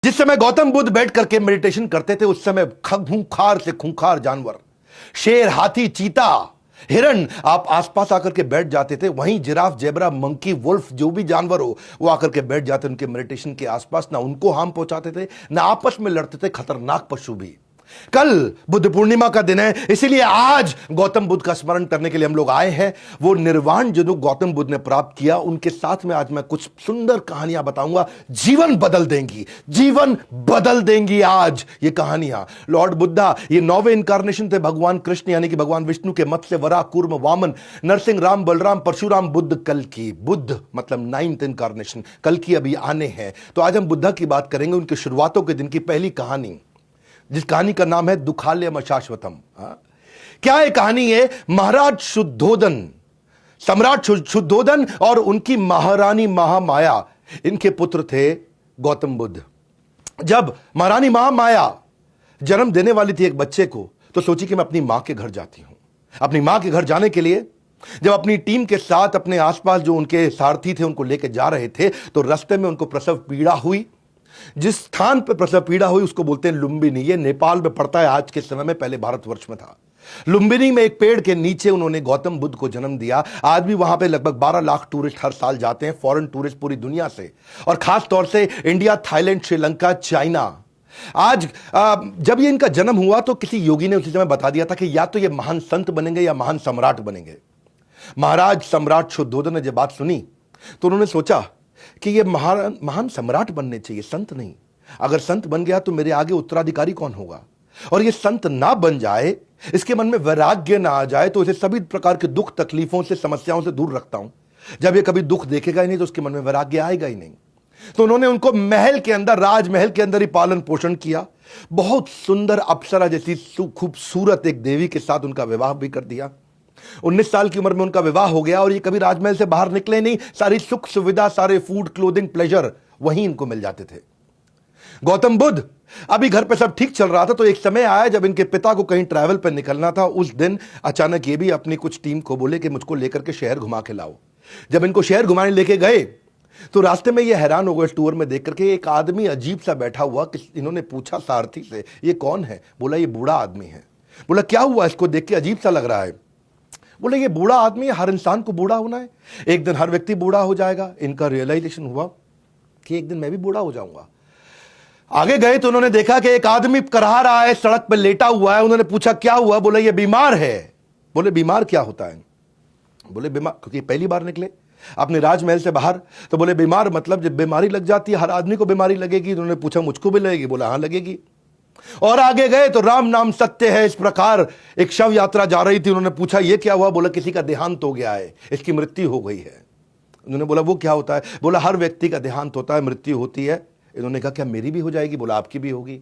जिस समय गौतम बुद्ध बैठ करके मेडिटेशन करते थे, उस समय खूंखार से खूंखार जानवर, शेर, हाथी, चीता, हिरण आप आसपास आकर के बैठ जाते थे। वहीं जिराफ, जेब्रा, मंकी, वुल्फ, जो भी जानवर हो वो आकर के बैठ जाते उनके मेडिटेशन के आसपास। ना उनको हार्म पहुंचाते थे, ना आपस में लड़ते थे खतरनाक पशु भी। कल बुद्ध पूर्णिमा का दिन है, इसीलिए आज गौतम बुद्ध का स्मरण करने के लिए हम लोग आए हैं। वो निर्वाण जो गौतम बुद्ध ने प्राप्त किया, उनके साथ में आज मैं कुछ सुंदर कहानियां बताऊंगा। जीवन बदल देंगी, जीवन बदल देंगी आज ये कहानियां। लॉर्ड बुद्धा ये 9वें इनकारनेशन थे भगवान कृष्ण यानी कि भगवान विष्णु के मत्स्य, वराह, कूर्म, वामन, नरसिंह, राम, बलराम, परशुराम, बुद्ध, कल्कि। बुद्ध मतलब 9th इनकारनेशन, कल्कि अभी आने हैं। तो आज हम बुद्धा की बात करेंगे, उनकी शुरुआतों के दिन की पहली कहानी, जिस कहानी का नाम है दुखालयम अशाश्वतम। क्या है कहानी? है महाराज शुद्धोदन, सम्राट शुद्धोदन और उनकी महारानी महामाया, इनके पुत्र थे गौतम बुद्ध। जब महारानी महामाया जन्म देने वाली थी एक बच्चे को, तो सोची कि मैं अपनी मां के घर जाती हूं। अपनी मां के घर जाने के लिए जब अपनी टीम के साथ अपने आसपास जो उनके सारथी थे उनको लेकर जा रहे थे, तो रास्ते में उनको प्रसव पीड़ा हुई। जिस स्थान पर प्रसव पीड़ा हुई उसको बोलते हैं लुंबिनी। ये नेपाल में पड़ता है आज के समय में, पहले भारतवर्ष में था। लुंबिनी में एक पेड़ के नीचे उन्होंने गौतम बुद्ध को जन्म दिया। आज भी वहां पे लगभग 12 लाख टूरिस्ट हर साल जाते हैं, फॉरेन टूरिस्ट पूरी दुनिया से, और खास तौर से इंडिया, थाईलैंड, श्रीलंका, चाइना। आज जब ये इनका जन्म हुआ तो किसी योगी ने उसी समय बता दिया था कि या तो ये महान संत बनेंगे या महान सम्राट बनेंगे। महाराज सम्राट शुद्धोदन ने जब बात सुनी तो उन्होंने सोचा कि ये महान सम्राट बनने चाहिए, संत नहीं। अगर संत बन गया तो मेरे आगे उत्तराधिकारी कौन होगा? और ये संत ना बन जाए, इसके मन में वैराग्य ना आ जाए, तो इसे सभी प्रकार के दुख, तकलीफों से, समस्याओं से दूर रखता हूं। जब ये कभी दुख देखेगा ही नहीं तो उसके मन में वैराग्य आएगा ही नहीं। तो उन्होंने उनको महल के अंदर, राजमहल के अंदर ही पालन पोषण किया। बहुत सुंदर अप्सरा जैसी खूबसूरत एक देवी के साथ उनका विवाह भी कर दिया। 19 साल की उम्र में उनका विवाह हो गया और ये कभी राजमहल से बाहर निकले नहीं। सारी सुख सुविधा, सारे फूड, क्लोथिंग, प्लेजर वहीं इनको मिल जाते थे। गौतम बुद्ध अभी घर पे सब ठीक चल रहा था, तो एक समय आया जब इनके पिता को कहीं ट्रैवल पर निकलना था। उस दिन अचानक ये भी अपनी कुछ टीम को बोले कि मुझको लेकर के शहर घुमा के लाओ। जब इनको शहर घुमाने लेके गए तो रास्ते में ये हैरान हो गए टूर में देख करके, एक आदमी अजीब सा बैठा हुआ। इन्होंने पूछा सारथी से, ये कौन है? बोला ये बूढ़ा आदमी है। बोला क्या हुआ, इसको देख के अजीब सा लग रहा है। बोले ये बूढ़ा आदमी है, हर इंसान को बूढ़ा होना है, एक दिन हर व्यक्ति बूढ़ा हो जाएगा। इनका रियलाइजेशन हुआ कि एक दिन मैं भी बूढ़ा हो जाऊंगा। आगे गए तो उन्होंने देखा कि एक आदमी करहा रहा है, सड़क पर लेटा हुआ है। उन्होंने पूछा क्या हुआ? बोले ये बीमार है। बोले बीमार क्या होता है? बोले बीमार, क्योंकि पहली बार निकले अपने राजमहल से बाहर, तो बोले बीमार मतलब जब बीमारी लग जाती है, हर आदमी को बीमारी लगेगी। उन्होंने पूछा मुझको भी लगेगी? बोला हाँ लगेगी। और आगे गए तो राम नाम सत्य है, इस प्रकार एक शव यात्रा जा रही थी। उन्होंने पूछा ये क्या हुआ? बोला किसी का देहांत हो गया है, इसकी मृत्यु हो गई है। उन्होंने बोला वो क्या होता है? बोला हर व्यक्ति का देहांत होता है, मृत्यु होती है। इन्होंने कहा क्या मेरी भी हो जाएगी? बोला आपकी भी होगी।